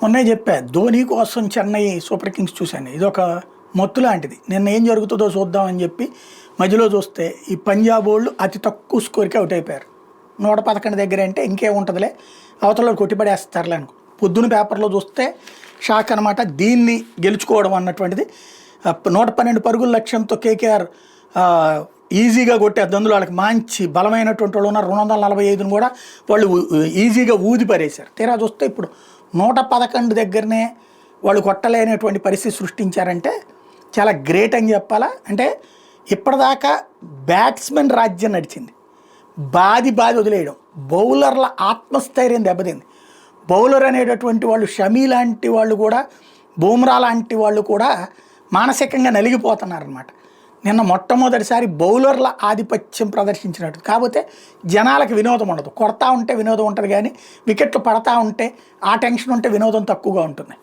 మొన్నే చెప్పా, ధోని కోసం చెన్నై సూపర్ కింగ్స్ చూశాను. ఇది ఒక మత్తు లాంటిది. నిన్న ఏం జరుగుతుందో చూద్దామని చెప్పి మధ్యలో చూస్తే ఈ పంజాబ్ వాళ్ళు అతి తక్కువ స్కోర్కి అవుట్ అయిపోయారు. 111 దగ్గర అంటే ఇంకేముంటుందిలే, అవతల కొట్టిపడేస్తారులే అనుకో. పొద్దున పేపర్లో చూస్తే షాక్ అనమాట. దీన్ని గెలుచుకోవడం అన్నటువంటిది 112 పరుగుల లక్ష్యంతో కేకేఆర్ ఈజీగా కొట్టేది. అందులో వాళ్ళకి మంచి బలమైనటువంటి వాళ్ళు ఉన్నారు. 245ను కూడా వాళ్ళు ఈజీగా ఊది పరేశారు. తీరా చూస్తే ఇప్పుడు 111 దగ్గరనే వాళ్ళు కొట్టలేనటువంటి పరిస్థితి సృష్టించారంటే చాలా గ్రేట్ అని చెప్పాలా. అంటే ఇప్పటిదాకా బ్యాట్స్మెన్ రాజ్యం నడిచింది, బాది వదిలేయడం, బౌలర్ల ఆత్మస్థైర్యం దెబ్బతింది. బౌలర్ అనేటటువంటి వాళ్ళు, షమీ లాంటి వాళ్ళు కూడా, బూమ్రా లాంటి వాళ్ళు కూడా మానసికంగా నలిగిపోతున్నారనమాట. నిన్న మొట్టమొదటిసారి బౌలర్ల ఆధిపత్యం ప్రదర్శించినట్టు. కాకపోతే జనాలకు వినోదం ఉండదు. కొడతా ఉంటే వినోదం ఉంటుంది, కానీ వికెట్లు పడతా ఉంటే ఆ టెన్షన్ ఉంటే వినోదం తక్కువగా ఉంటుంది.